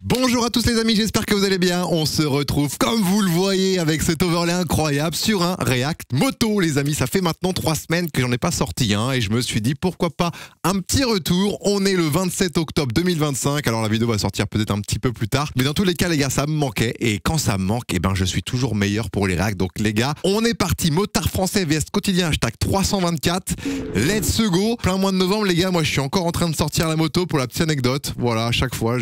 Bonjour à tous les amis, j'espère que vous allez bien. On se retrouve comme vous le voyez avec cet overlay incroyable sur un React moto les amis. Ça fait maintenant 3 semaines que j'en ai pas sorti et je me suis dit pourquoi pas un petit retour. On est le 27 octobre 2025, alors la vidéo va sortir peut-être un petit peu plus tard. Mais dans tous les cas les gars, ça me manquait et quand ça me manque, je suis toujours meilleur pour les React. Donc les gars, on est parti, motard français vs quotidien, hashtag 324. Let's go. Plein mois de novembre les gars, moi je suis encore en train de sortir la moto pour la petite anecdote. Voilà, à chaque fois,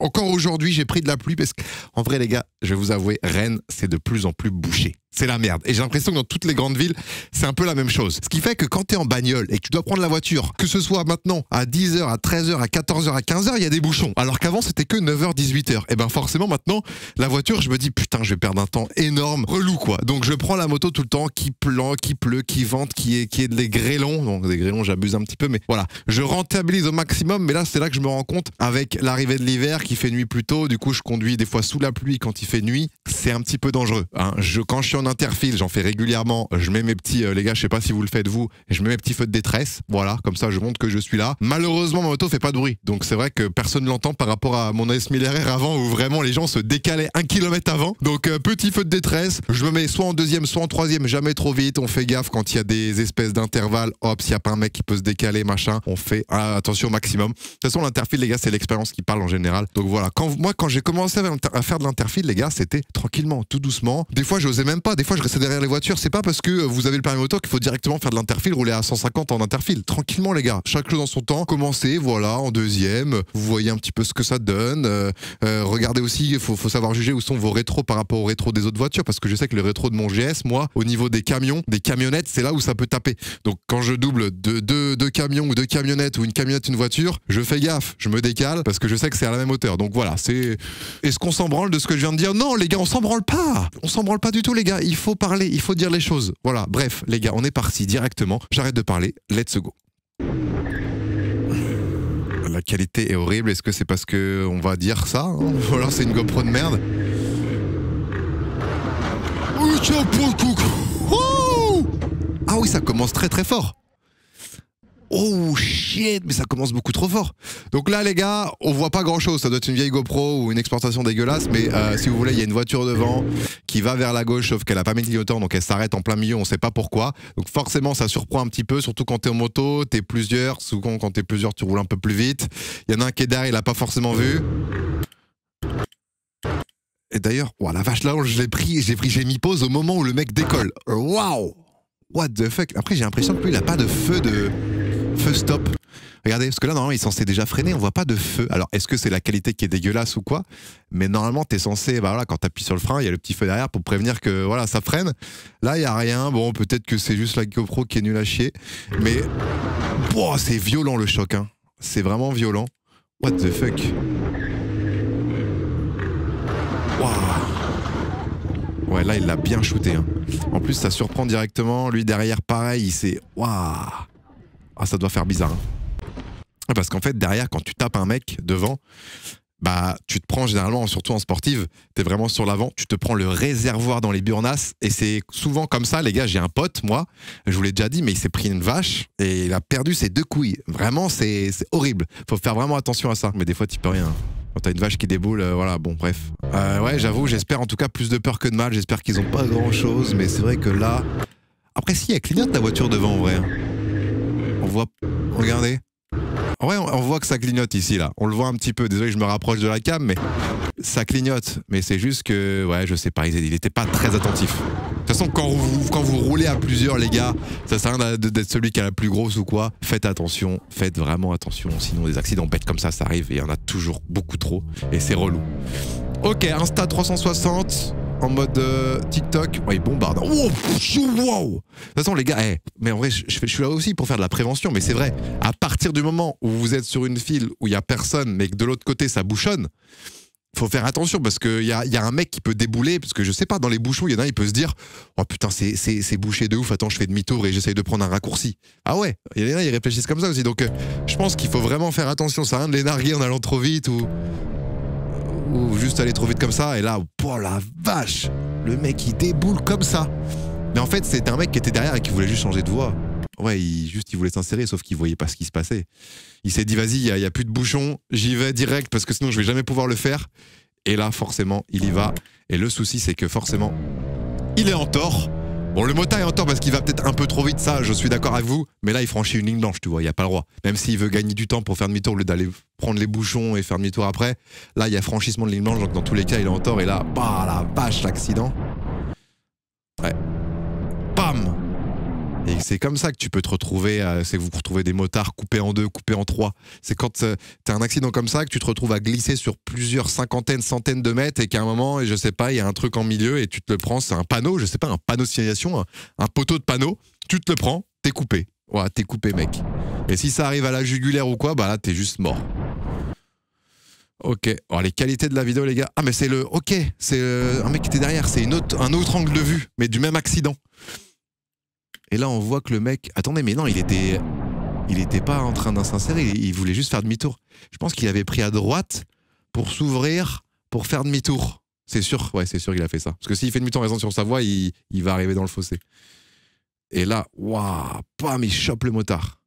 encore aujourd'hui, j'ai pris de la pluie parce qu'en vrai, les gars, je vais vous avouer, Rennes, c'est de plus en plus bouché. C'est la merde. Et j'ai l'impression que dans toutes les grandes villes, c'est un peu la même chose. Ce qui fait que quand tu es en bagnole et que tu dois prendre la voiture, que ce soit maintenant à 10h, à 13h, à 14h, à 15h, il y a des bouchons. Alors qu'avant, c'était que 9h, 18h. Et ben forcément, maintenant, la voiture, je me dis, putain, je vais perdre un temps énorme, relou quoi. Donc je prends la moto tout le temps, qui pleut, qui vente, qui est des grêlons. Donc des grêlons, j'abuse un petit peu, mais voilà. Je rentabilise au maximum, mais là, c'est là que je me rends compte, avec l'arrivée de l'hiver, qui fait nuit plus tôt, du coup, je conduis des fois sous la pluie quand il fait nuit. C'est un petit peu dangereux. Quand je suis en interfile, j'en fais régulièrement, je mets mes petits, les gars, je sais pas si vous le faites vous, je mets mes petits feux de détresse, voilà, comme ça je montre que je suis là. Malheureusement, ma moto fait pas de bruit, donc c'est vrai que personne ne l'entend par rapport à mon S1000RR avant où vraiment les gens se décalaient 1 km avant. Donc petit feu de détresse, je me mets soit en deuxième, soit en troisième, jamais trop vite, on fait gaffe quand il y a des espèces d'intervalles, hop, s'il n'y a pas un mec qui peut se décaler, machin, on fait attention au maximum. De toute façon, l'interfile, les gars, c'est l'expérience qui parle en général. Donc voilà, quand j'ai commencé à faire de l'interfile, les gars, c'était tranquillement, tout doucement. Des fois, j'osais même pas, des fois, je restais derrière les voitures. C'est pas parce que vous avez le permis moto qu'il faut directement faire de l'interfile, rouler à 150 en interfile. Tranquillement, les gars. Chaque chose dans son temps. Commencez, voilà, en deuxième. Vous voyez un petit peu ce que ça donne. Regardez aussi, il faut savoir juger où sont vos rétros par rapport aux rétros des autres voitures. Parce que je sais que le rétro de mon GS, moi, au niveau des camions, des camionnettes, c'est là où ça peut taper. Donc, quand je double deux camions ou 2 camionnettes ou une camionnette, une voiture, je fais gaffe. Je me décale parce que je sais que c'est à la même hauteur. Donc voilà, c'est. Est-ce qu'on s'en branle de ce que je viens de dire? Non, les gars, on s'en branle pas. On s'en branle pas du tout, les gars. Il faut parler, il faut dire les choses. Voilà, bref, les gars, on est parti directement. J'arrête de parler, let's go. La qualité est horrible, est-ce que c'est parce qu'on va dire ça ou alors c'est une GoPro de merde? Ah oui, ça commence très très fort. Oh shit, mais ça commence beaucoup trop fort. Donc là les gars, on voit pas grand chose, ça doit être une vieille GoPro ou une exportation dégueulasse, mais si vous voulez, il y a une voiture devant qui va vers la gauche, sauf qu'elle a pas mis de clignotant, donc elle s'arrête en plein milieu, on sait pas pourquoi. Donc forcément ça surprend un petit peu, surtout quand t'es en moto, t'es plusieurs, souvent quand t'es plusieurs tu roules un peu plus vite. Il y en a un qui est derrière, il a pas forcément vu. Et d'ailleurs, oh la vache là, j'ai mis pause au moment où le mec décolle. Waouh! What the fuck? Après j'ai l'impression que lui il a pas de feu stop. Regardez, parce que là normalement il est censé déjà freiner, on voit pas de feu. Alors est-ce que c'est la qualité qui est dégueulasse ou quoi? Mais normalement t'es censé, voilà, quand t'appuies sur le frein, il y a le petit feu derrière pour prévenir que voilà ça freine. Là il y a rien, bon peut-être que c'est juste la GoPro qui est nulle à chier. Mais oh, c'est violent le choc, c'est vraiment violent. What the fuck? Waouh. Ouais, là il l'a bien shooté. En plus ça surprend directement, lui derrière pareil, il s'est... Waouh. Ah, ça doit faire bizarre. Parce qu'en fait, derrière, quand tu tapes un mec devant, bah, tu te prends généralement, surtout en sportive, t'es vraiment sur l'avant, tu te prends le réservoir dans les burnasses, et c'est souvent comme ça, les gars. J'ai un pote, moi, je vous l'ai déjà dit, mais il s'est pris une vache, et il a perdu ses 2 couilles. Vraiment, c'est horrible. Faut faire vraiment attention à ça, mais des fois, tu peux rien. Quand t'as une vache qui déboule, voilà, bon, bref. Ouais, j'avoue, j'espère en tout cas plus de peur que de mal, j'espère qu'ils ont pas grand-chose, mais c'est vrai que là... Après, si, elle clignote ta voiture devant, en vrai. On voit, regardez. Ouais, on voit que ça clignote ici, là. On le voit un petit peu. Désolé, je me rapproche de la cam, mais ça clignote. Mais c'est juste que, ouais, je sais pas, il était pas très attentif. De toute façon, quand vous roulez à plusieurs, les gars, ça sert à rien d'être celui qui a la plus grosse ou quoi. Faites attention, faites vraiment attention. Sinon, des accidents bêtes comme ça arrive et il y en a toujours beaucoup trop. Et c'est relou. Ok, Insta 360. En mode TikTok, ouais, il bombarde. Wow, wow. De toute façon, les gars, mais en vrai, je suis là aussi pour faire de la prévention, mais c'est vrai, à partir du moment où vous êtes sur une file où il n'y a personne, mais que de l'autre côté, ça bouchonne, faut faire attention parce qu'il y a un mec qui peut débouler, parce que je sais pas, dans les bouchons, il y en a un, il peut se dire oh putain, c'est bouché de ouf, attends, je fais demi-tour et j'essaye de prendre un raccourci. Ah ouais, il y en a, ils réfléchissent comme ça aussi, donc je pense qu'il faut vraiment faire attention, ça sert à rien de les narguer en allant trop vite ou juste aller trop vite comme ça, et là, oh la vache, le mec il déboule comme ça. Mais en fait, c'était un mec qui était derrière et qui voulait juste changer de voie. Ouais, il voulait s'insérer, sauf qu'il voyait pas ce qui se passait. Il s'est dit, vas-y, il y a plus de bouchon, j'y vais direct, parce que sinon je vais jamais pouvoir le faire. Et là, forcément, il y va. Et le souci, c'est que forcément, il est en tort. Bon, le motard est en tort parce qu'il va peut-être un peu trop vite, ça, je suis d'accord avec vous. Mais là, il franchit une ligne blanche, tu vois, il n'y a pas le droit. Même s'il veut gagner du temps pour faire demi-tour, au lieu d'aller prendre les bouchons et faire demi-tour après, là, il y a franchissement de ligne blanche, donc dans tous les cas, il est en tort. Et là, bah, la vache, l'accident. Ouais. Bam! Et c'est comme ça que tu peux te retrouver, c'est que vous retrouvez des motards coupés en deux, coupés en trois. C'est quand t'as un accident comme ça que tu te retrouves à glisser sur plusieurs cinquantaines, centaines de mètres et qu'à un moment, je sais pas, il y a un truc en milieu et tu te le prends, c'est un panneau, je sais pas, un panneau de signalisation, un poteau de panneau, tu te le prends, t'es coupé. Voilà, t'es coupé, mec. Et si ça arrive à la jugulaire ou quoi, bah là, t'es juste mort. Ok, alors les qualités de la vidéo, les gars. Ah, mais c'est le. Ok, c'est un mec qui était derrière, c'est un autre angle de vue, mais du même accident. Et là, on voit que le mec... Attendez, mais non, il était pas en train d'insérer, il voulait juste faire demi-tour. Je pense qu'il avait pris à droite pour s'ouvrir, pour faire demi-tour. C'est sûr, ouais, c'est sûr qu'il a fait ça. Parce que s'il fait demi-tour en restant sur sa voie, il va arriver dans le fossé. Et là, waouh, bam, il chope le motard.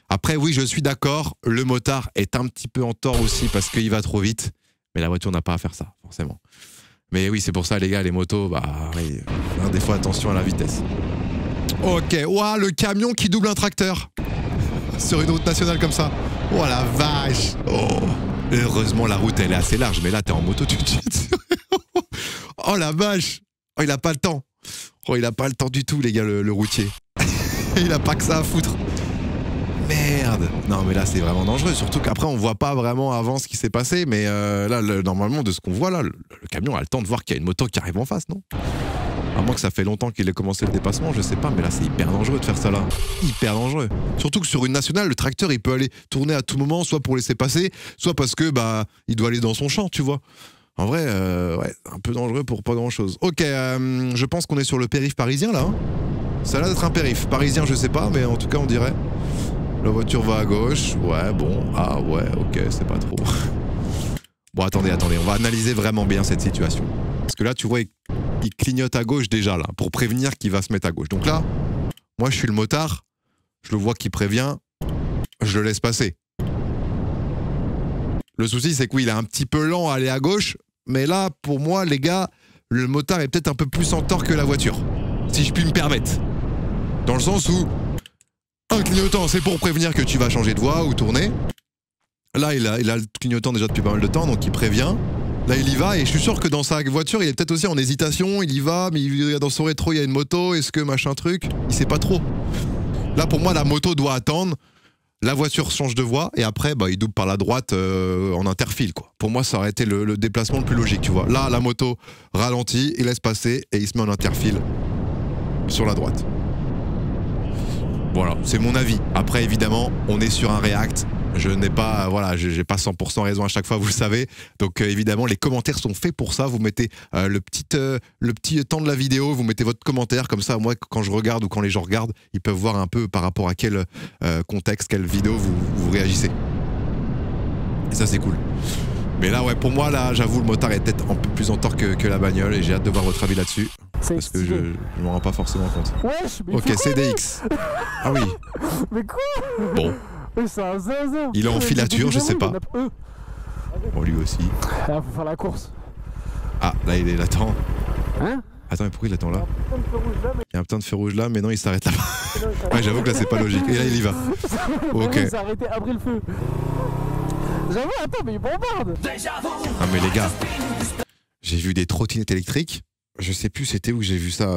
Après, oui, je suis d'accord, le motard est un petit peu en tort aussi parce qu'il va trop vite. Mais la voiture n'a pas à faire ça, forcément. Mais oui, c'est pour ça, les gars, les motos, bah, oui, des fois, attention à la vitesse. Ok, ouah, le camion qui double un tracteur sur une route nationale comme ça. Oh la vache. Oh. Heureusement la route elle est assez large, mais là t'es en moto tout de suite. Oh la vache. Oh il a pas le temps. Oh il a pas le temps du tout les gars le routier. Il a pas que ça à foutre. Merde. Non mais là c'est vraiment dangereux, surtout qu'après on voit pas vraiment avant ce qui s'est passé, mais là normalement de ce qu'on voit là, le camion a le temps de voir qu'il y a une moto qui arrive en face, non ? À moins que ça fait longtemps qu'il ait commencé le dépassement, je sais pas, mais là c'est hyper dangereux de faire ça là. Hyper dangereux. Surtout que sur une nationale, le tracteur il peut aller tourner à tout moment, soit pour laisser passer, soit parce que bah il doit aller dans son champ, tu vois. En vrai, ouais, un peu dangereux pour pas grand chose. Ok, je pense qu'on est sur le périph' parisien là. Hein. Ça a l'air d'être un périph'. Parisien, je sais pas, mais en tout cas on dirait. La voiture va à gauche. Ouais, bon. Ah ouais, ok, c'est pas trop. Bon, attendez, on va analyser vraiment bien cette situation. Parce que là, tu vois, il clignote à gauche déjà, là, pour prévenir qu'il va se mettre à gauche. Donc là, moi, je suis le motard, je le vois qui prévient, je le laisse passer. Le souci, c'est que oui, il est un petit peu lent à aller à gauche, mais là, pour moi, les gars, le motard est peut-être un peu plus en tort que la voiture, si je puis me permettre. Dans le sens où, un clignotant, c'est pour prévenir que tu vas changer de voie ou tourner. Là, il a le clignotant déjà depuis pas mal de temps, donc il prévient. Là, il y va, et je suis sûr que dans sa voiture, il est peut-être aussi en hésitation, il y va, mais dans son rétro, il y a une moto, est-ce que machin truc? Il sait pas trop. Là, pour moi, la moto doit attendre, la voiture change de voie, et après, bah, il double par la droite en interfile, quoi. Pour moi, ça aurait été le déplacement le plus logique, tu vois. Là, la moto ralentit, il laisse passer, et il se met en interfile sur la droite. Voilà, c'est mon avis. Après, évidemment, on est sur un React. Je n'ai pas, voilà, j'ai pas 100% raison à chaque fois, vous le savez. Donc évidemment, les commentaires sont faits pour ça. Vous mettez le petit temps de la vidéo, vous mettez votre commentaire, comme ça, moi, quand je regarde ou quand les gens regardent, ils peuvent voir un peu par rapport à quel contexte, quelle vidéo vous réagissez. Et ça, c'est cool. Mais là, ouais, pour moi, là, j'avoue, le motard est peut-être un peu plus en tort que la bagnole, et j'ai hâte de voir votre avis là-dessus. Parce que je m'en rends pas forcément compte. Wesh, mais ok, CDX. Ah oui. Mais quoi? Bon. C'est un zinzin. Il est en filature, je sais pas. Bon, lui aussi. Là, faut faire la course. Ah, là, il attend. Hein? Attends, mais pourquoi il attend là? Il y a un putain de feu rouge là, mais non, il s'arrête là-bas. Ouais, j'avoue que là, c'est pas logique. Et là, il y va. Ok. Il s'est arrêté après le feu. J'avoue, attends, mais il bombarde. Ah, mais les gars, j'ai vu des trottinettes électriques. Je sais plus c'était où j'ai vu ça.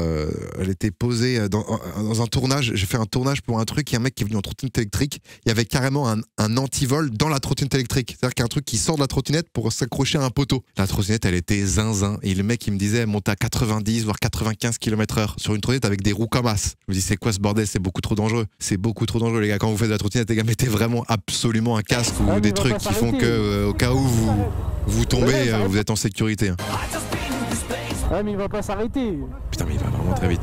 Elle était posée dans un tournage. J'ai fait un tournage pour un truc. Il y a un mec qui est venu en trottinette électrique. Il y avait carrément un antivol dans la trottinette électrique. C'est-à-dire qu'il y a un truc qui sort de la trottinette pour s'accrocher à un poteau. La trottinette, elle était zinzin. Et le mec, il me disait, elle monte à 90 voire 95 km/h sur une trottinette avec des roues comme as. Je me dis, c'est quoi ce bordel? C'est beaucoup trop dangereux. C'est beaucoup trop dangereux, les gars. Quand vous faites de la trottinette, les gars, mettez vraiment absolument un casque ou des trucs qui font que, au cas où vous tombez, vous êtes en sécurité. Hein. Ouais, mais il va pas s'arrêter. Putain, mais il va vraiment très vite.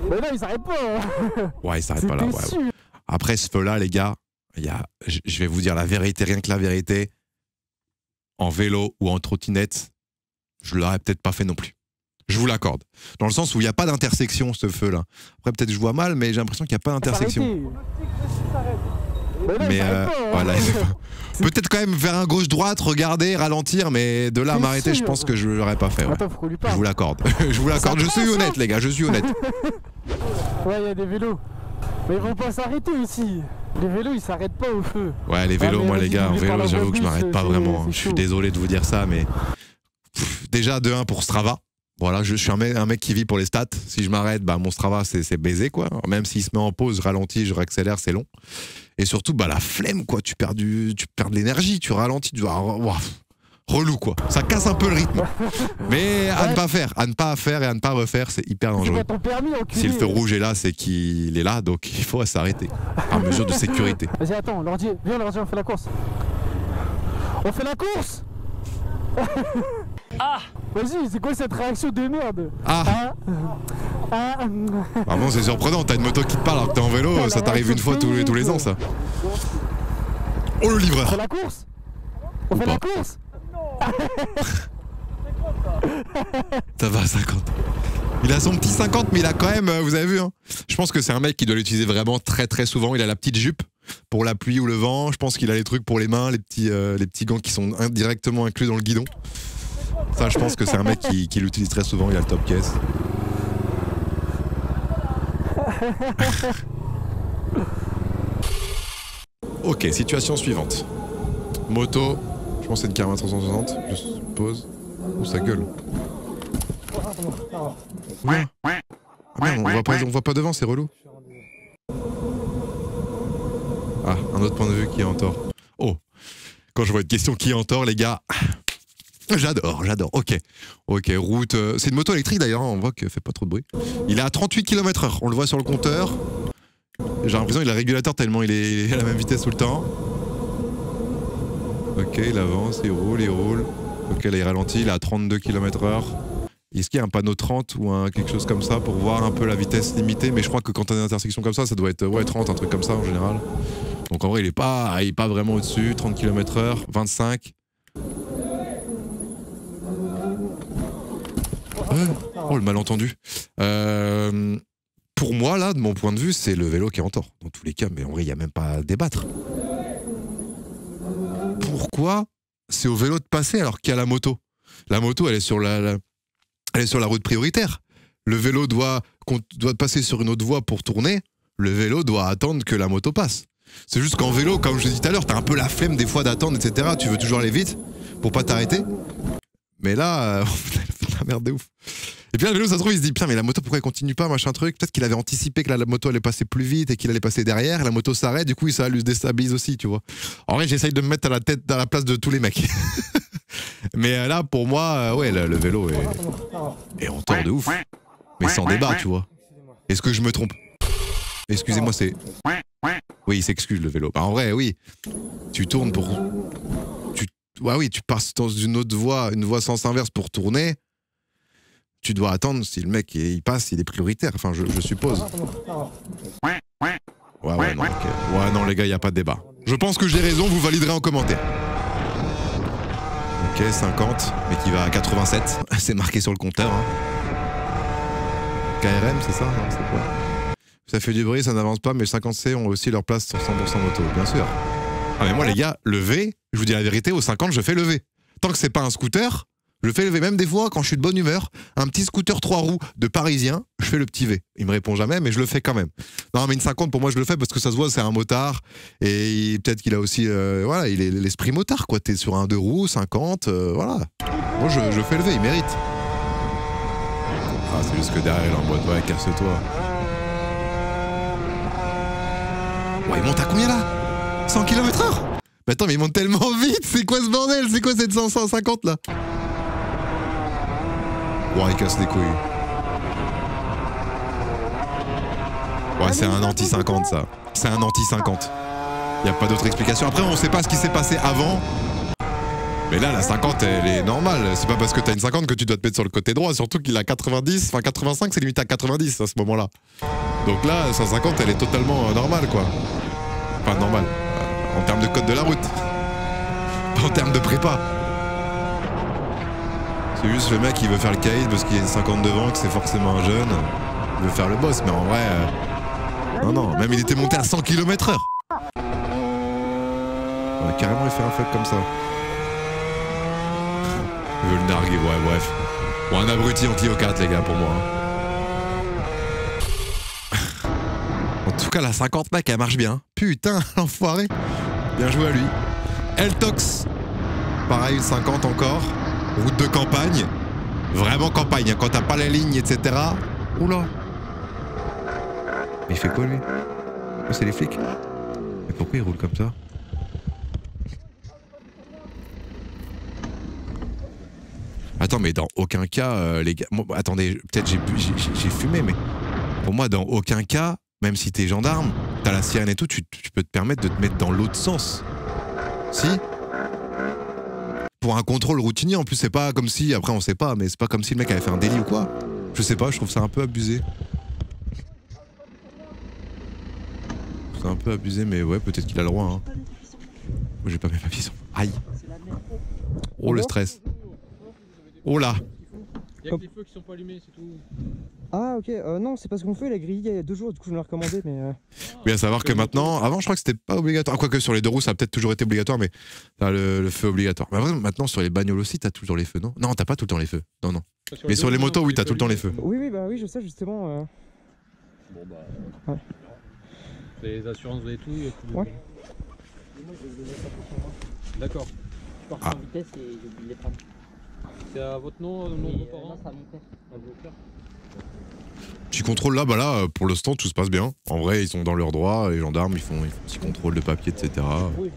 Mais non, il s'arrête pas. Ouais, il s'arrête pas là. Ouais. Après ce feu-là, les gars, je vais vous dire la vérité, rien que la vérité. En vélo ou en trottinette, je l'aurais peut-être pas fait non plus. Je vous l'accorde. Dans le sens où il n'y a pas d'intersection, ce feu-là. Après, peut-être je vois mal, mais j'ai l'impression qu'il n'y a pas d'intersection. Mais voilà. Peut-être quand même faire un gauche-droite, regarder, ralentir, mais de là à m'arrêter, je pense que je l'aurais pas fait. Ouais. Attends, faut qu'on lui parle. Je vous l'accorde. Je vous l'accorde. Je suis honnête, les gars, je suis honnête. Ouais, il y a des vélos. Mais ils vont pas s'arrêter ici. Les vélos, ils s'arrêtent pas au feu. Ouais, les vélos, moi, les gars, en vélo, j'avoue que je bus, m'arrête pas vraiment. Je suis désolé de vous dire ça, mais. Déjà, de 1 pour Strava. Voilà, je suis un mec qui vit pour les stats. Si je m'arrête, bah, mon Strava, c'est baisé, quoi. Même s'il se met en pause, je ralentis, je réaccélère, c'est long. Et surtout, bah, la flemme, quoi. Tu perds de l'énergie, tu ralentis, tu vas. Wow. Relou, quoi. Ça casse un peu le rythme. Mais à ne pas faire, à ne pas faire et à ne pas refaire, c'est hyper dangereux. Ton permis, si le feu rouge est là, c'est qu'il est là, donc il faut s'arrêter. Par mesure de sécurité. Vas-y, attends, l'ordi, viens, l'ordi, on fait la course. On fait la course. Ah! Vas-y, c'est quoi cette réaction de merde? Ah! Vraiment, c'est surprenant, t'as une moto qui te parle alors que t'es en vélo, ça t'arrive une fois tous les ans, ça. Oh, le livreur! On fait la course? On fait la course? Ça va, 50. Il a son petit 50, mais il a quand même, vous avez vu, hein, je pense que c'est un mec qui doit l'utiliser vraiment très très souvent. Il a la petite jupe pour la pluie ou le vent. Je pense qu'il a les trucs pour les mains, les petits gants qui sont indirectement inclus dans le guidon. Ça, je pense que c'est un mec qui l'utilise très souvent. Il a le top caisse. Ok, situation suivante. Moto, je pense que c'est une Karma 360. Je suppose. Oh, ça gueule. Ouais. Ah merde, on voit pas devant, c'est relou. Ah, un autre point de vue qui est en tort. Oh, quand je vois une question qui est en tort, les gars, j'adore. Ok, route. C'est une moto électrique d'ailleurs, on voit qu'elle fait pas trop de bruit. Il est à 38 km/h, on le voit sur le compteur. J'ai l'impression qu'il a le régulateur tellement il est à la même vitesse tout le temps. Ok, il avance, il roule. Ok, là il ralentit, il est à 32 km/h. Est-ce qu'il y a un panneau 30 ou quelque chose comme ça pour voir un peu la vitesse limitée? Mais je crois que quand on a une intersection comme ça doit être 30, un truc comme ça en général. Donc en vrai, il est pas vraiment au-dessus. 30 km/h, 25. Oh, le malentendu. Pour moi, là, de mon point de vue, c'est le vélo qui est en tort. Dans tous les cas, mais en vrai, il n'y a même pas à débattre. Pourquoi c'est au vélo de passer alors qu'il y a la moto? La moto, elle est sur la route prioritaire. Le vélo doit passer sur une autre voie pour tourner. Le vélo doit attendre que la moto passe. C'est juste qu'en vélo, comme je l'ai dit tout à l'heure, t'as un peu la flemme des fois d'attendre, etc. Tu veux toujours aller vite pour pas t'arrêter. Mais là, la merde de ouf. Et puis là, le vélo, ça se trouve, il se dit, putain, mais la moto, pourquoi elle continue pas, machin truc. Peut-être qu'il avait anticipé que la moto allait passer plus vite et qu'il allait passer derrière. La moto s'arrête, du coup, ça lui déstabilise aussi, tu vois. En vrai, j'essaye de me mettre à la place de tous les mecs. Mais là, pour moi, ouais, le vélo est en tort de ouf. Mais sans débat, tu vois. Est-ce que je me trompe? Excusez-moi, c'est... Oui, il s'excuse, le vélo. Bah, en vrai, oui. Tu tournes pour... Ouais, oui, tu passes dans une autre voie, une voie sens inverse pour tourner. Tu dois attendre si le mec il passe, il est prioritaire. Enfin, je suppose. Ouais, non, ok. Ouais, non, les gars, il n'y a pas de débat. Je pense que j'ai raison, vous validerez en commentaire. Ok, 50, mais qui va à 87. C'est marqué sur le compteur. Hein. KRM, c'est ça? Non, c'est quoi? Ça fait du bruit, ça n'avance pas, mais 50C ont aussi leur place sur 100% moto, bien sûr. Ah, mais moi, les gars, le V, je vous dis la vérité, au 50, je fais le V. Tant que c'est pas un scooter, je fais le V. Même des fois, quand je suis de bonne humeur, un petit scooter 3 roues de parisien, je fais le petit V. Il me répond jamais, mais je le fais quand même. Non, mais une 50, pour moi, je le fais parce que ça se voit, c'est un motard. Et peut-être qu'il a aussi, voilà, il est l'esprit motard, quoi. T'es sur un 2 roues, 50, voilà. Moi, je fais le V, il mérite. Ah, c'est juste que derrière, il est en mode, ouais, casse-toi. Ouais, il monte à combien là? 100 km/h? Mais attends, mais il monte tellement vite, c'est quoi ce bordel? C'est quoi cette 150 là? Ouais, il casse les couilles. Ouais, c'est un anti-50 ça. C'est un anti-50. Y a pas d'autre explication. Après, on sait pas ce qui s'est passé avant. Mais là, la 50, elle est normale. C'est pas parce que t'as une 50 que tu dois te mettre sur le côté droit. Surtout qu'il a 90, enfin 85, c'est limite à 90 à ce moment-là. Donc là, 150, elle est totalement normale, quoi. Enfin, normale. En termes de code de la route. Pas en termes de prépa. C'est juste le mec qui veut faire le caïd parce qu'il y a 50 devant, que c'est forcément un jeune. Il veut faire le boss, mais en vrai... Non, non, même il était monté à 100 km/h. On a carrément fait un fuck comme ça. Il veut le narguer, ouais, bref. Bon, un abruti en Clio 4, les gars, pour moi. En tout cas, la 50, mec, elle marche bien. Putain, l'enfoiré. Bien joué à lui. Eltox. Pareil, 50 encore. Route de campagne. Vraiment campagne, hein, quand t'as pas la ligne, etc. Oula. Mais il fait quoi, lui? Oh, c'est les flics. Mais pourquoi il roule comme ça? Attends, mais dans aucun cas, les gars... Moi, attendez, peut-être j'ai fumé, mais... Pour moi, dans aucun cas, même si t'es gendarme, t'as la sirène et tout, tu peux te permettre de te mettre dans l'autre sens. Si? Pour un contrôle routinier, en plus, c'est pas comme si... Après, on sait pas, mais c'est pas comme si le mec avait fait un délit ou quoi. Je sais pas, je trouve ça un peu abusé. C'est un peu abusé, mais ouais, peut-être qu'il a le droit. Hein. Moi, j'ai pas mes papiers. Aïe. Oh, le stress. Oh là. Il y a que les feux qui sont pas allumés, c'est tout. Ah ok, non c'est parce qu'on fait la grille il y a 2 jours, du coup je me l'ai recommandé mais... Mais à savoir que maintenant, avant je crois que c'était pas obligatoire, quoique sur les 2 roues ça a peut-être toujours été obligatoire, mais t'as le feu obligatoire. Mais maintenant sur les bagnoles aussi t'as toujours les feux, non? Non, t'as pas tout le temps les feux, non non. Mais sur les motos oui t'as tout le temps les feux. Oui bah oui je sais justement. Bon bah... Ouais. Les assurances et tout, il y a tout. Ouais. D'accord. Je pars en vitesse et j'ai oublié les prendre. C'est à votre nom, le nom de vos parents? Non, c'est à mon père. À vos pères. Petit contrôle là, bah là, pour l'instant tout se passe bien. En vrai ils sont dans leurs droits, les gendarmes ils font un petit contrôle de papier, etc. Oui,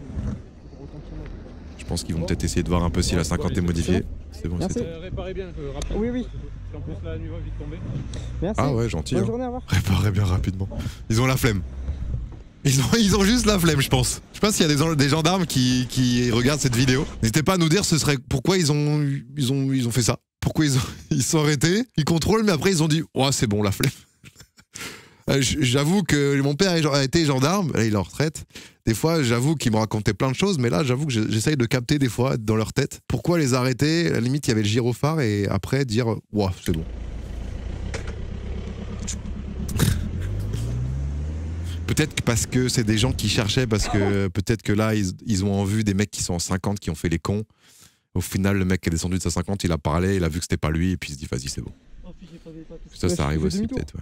Je pense qu'ils vont peut-être essayer de voir un peu si la 50 est modifiée. C'est bon, c'est tout. Réparez bien, rapidement. Oui oui. En plus la nuit va vite tomber. Merci. Ah ouais, gentil. Bonne Hein. journée, au revoir. Réparez bien rapidement. Ils ont la flemme. Ils ont juste la flemme, je pense. Je sais pas s'il y a des gendarmes qui regardent cette vidéo. N'hésitez pas à nous dire ce serait pourquoi ils ont fait ça. Pourquoi ils sont arrêtés, ils contrôlent, mais après ils ont dit « Oh, c'est bon, la flemme ». J'avoue que mon père a été gendarme, là il est en retraite. Des fois, j'avoue qu'il me racontait plein de choses, mais là, j'avoue que j'essaye de capter des fois dans leur tête. Pourquoi les arrêter? À la limite, il y avait le gyrophare et après dire « Ouais, c'est bon ». Peut-être parce que c'est des gens qui cherchaient, parce que peut-être que là, ils ont en vue des mecs qui sont en 50, qui ont fait les cons. Au final, le mec qui est descendu de sa 50, il a parlé, il a vu que c'était pas lui, et puis il se dit, vas-y, c'est bon. Ça arrive aussi, peut-être, ouais.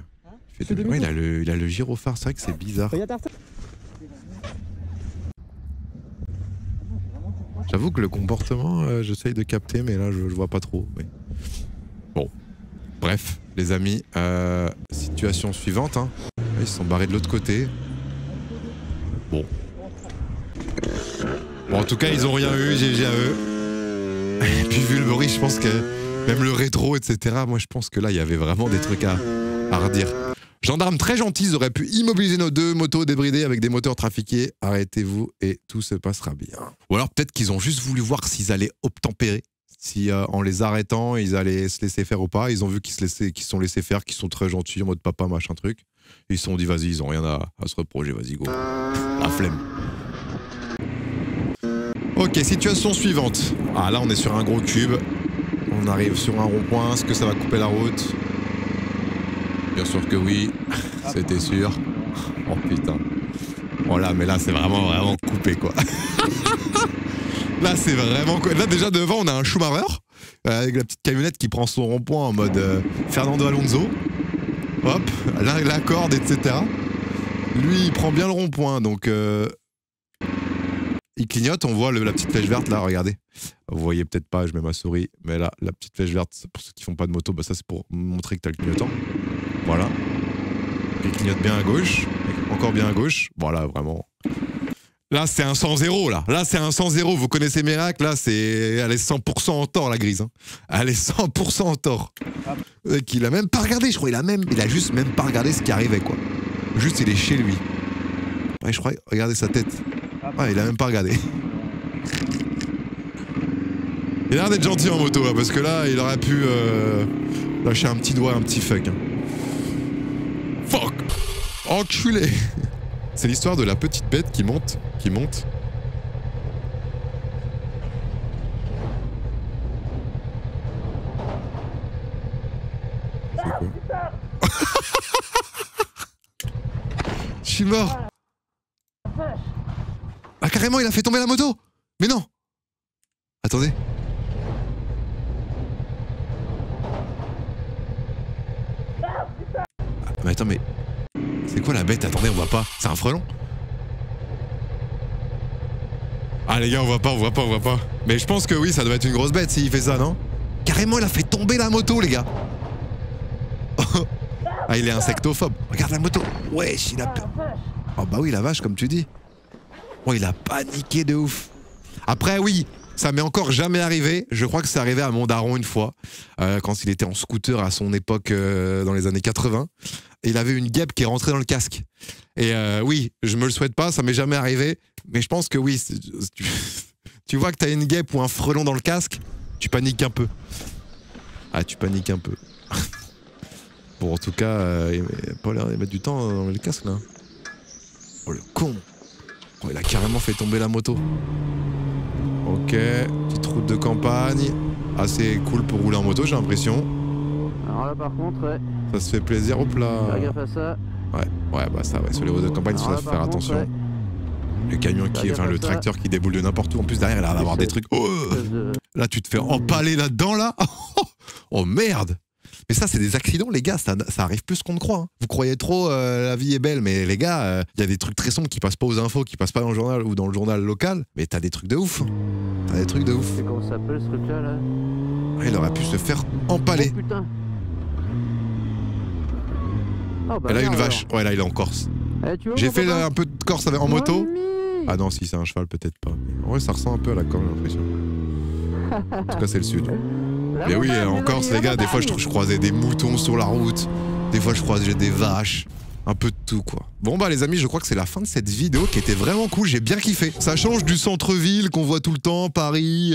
Ouais, il a le gyrophare, c'est vrai que c'est bizarre. J'avoue que le comportement, j'essaye de capter, mais là, je vois pas trop. Mais... Bon. Bref, les amis, situation suivante, hein. Ils se sont barrés de l'autre côté. Bon. Bon, en tout cas, ils ont rien eu, GG à eux. Et puis, vu le bruit, je pense que même le rétro, etc., moi, je pense que là, il y avait vraiment des trucs à redire. Gendarmes très gentils, ils auraient pu immobiliser nos 2 motos débridées avec des moteurs trafiqués. Arrêtez-vous et tout se passera bien. Ou alors, peut-être qu'ils ont juste voulu voir s'ils allaient obtempérer. Si en les arrêtant, ils allaient se laisser faire ou pas. Ils ont vu qu'ils se sont laissés faire, qu'ils sont très gentils, en mode papa, machin truc. Ils se sont dit, vas-y, ils ont rien à se reprocher, vas-y, go. La flemme. Ok, situation suivante. Ah, là, on est sur un gros cube. On arrive sur un rond-point. Est-ce que ça va couper la route? Bien sûr que oui. C'était sûr. Oh putain. Voilà, mais là, c'est vraiment coupé, quoi. Là, c'est vraiment... Là, déjà, devant, on a un Schumacher, avec la petite camionnette qui prend son rond-point en mode Fernando Alonso. Hop, la corde, etc. Lui, il prend bien le rond-point, donc... il clignote, on voit la petite flèche verte, là, regardez. Vous voyez peut-être pas, je mets ma souris, mais là, la petite flèche verte, pour ceux qui font pas de moto, bah ça, c'est pour montrer que t'as le clignotant. Voilà. Il clignote bien à gauche, encore bien à gauche. Voilà, vraiment... Là, c'est un 100-0, là. Là, c'est un 100-0. Vous connaissez Miracle, là, c'est... Elle est 100% en tort, la grise. Hein. Elle est 100% en tort. Il a même pas regardé, je crois. Il a juste même pas regardé ce qui arrivait, quoi. Juste, il est chez lui. Ouais, je crois... Regardez sa tête. Ouais, il a même pas regardé. Il a l'air d'être gentil en moto, là, parce que là, il aurait pu lâcher un petit doigt, un petit fuck. Hein. Fuck! Enculé! C'est l'histoire de la petite bête qui monte, con. Je suis mort. Ah carrément il a fait tomber la moto. Mais non. Attendez. Mais attends mais... C'est quoi la bête? Attendez on voit pas. C'est un frelon? Ah les gars on voit pas. Mais je pense que oui ça doit être une grosse bête s'il fait ça non? Carrément il a fait tomber la moto les gars. Ah il est insectophobe. Regarde la moto. Wesh il a... Oh bah oui la vache comme tu dis. Oh il a paniqué de ouf. Après oui, ça m'est encore jamais arrivé. Je crois que c'est arrivé à mon daron une fois. Quand il était en scooter à son époque dans les années 80. Et il avait une guêpe qui est rentrée dans le casque. Et oui, je me le souhaite pas, ça m'est jamais arrivé. Mais je pense que oui, tu vois que t'as une guêpe ou un frelon dans le casque, tu paniques un peu. Ah tu paniques un peu. Bon en tout cas, il a pas l'air de mettre du temps dans le casque là. Oh le con. Oh, il a carrément fait tomber la moto. Ok, petite route de campagne. Assez cool pour rouler en moto, j'ai l'impression. Alors là, par contre, ouais. Ça se fait plaisir, hop là. Fais gaffe à ça. Ouais, bah ça, ouais. Sur les routes de campagne, il faut faire attention. Ouais. Le camion qui. Enfin, le tracteur qui déboule de n'importe où. En plus, derrière, il a l'air d'avoir des trucs. Oh là, tu te fais empaler là-dedans, là. Oh merde. Mais ça, c'est des accidents, les gars, ça arrive plus qu'on ne croit. Hein. Vous croyez trop la vie est belle, mais les gars, y a des trucs très sombres qui passent pas aux infos, qui passent pas dans le journal ou dans le journal local, mais t'as des trucs de ouf. T'as des trucs de ouf. C'est comment ça s'appelle ce truc-là là Il aurait pu se faire empaler. Oh putain. Oh, bah Et là, merde, une vache. alors. Ouais, là, il est en Corse. Eh, tu vois, J'ai mon fait papa un peu de Corse en moto. Mamie. Ah non, si c'est un cheval, peut-être pas. En vrai, ça ressemble un peu à la Corse, j'ai l'impression. En tout cas, c'est le sud. La Mais oui, montagne, en les Corse, amis, les gars, la des fois, montagne. je croisais des moutons sur la route. Des fois, je croisais des vaches. Un peu de tout, quoi. Bon, bah, les amis, je crois que c'est la fin de cette vidéo qui était vraiment cool. J'ai bien kiffé. Ça change du centre-ville qu'on voit tout le temps, Paris,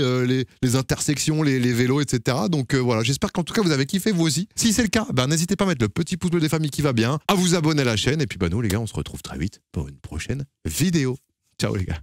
les intersections, les vélos, etc. Donc, voilà, j'espère qu'en tout cas, vous avez kiffé, vous aussi. Si c'est le cas, bah, n'hésitez pas à mettre le petit pouce bleu des familles qui va bien, à vous abonner à la chaîne. Et puis, bah, nous, les gars, on se retrouve très vite pour une prochaine vidéo. Ciao, les gars.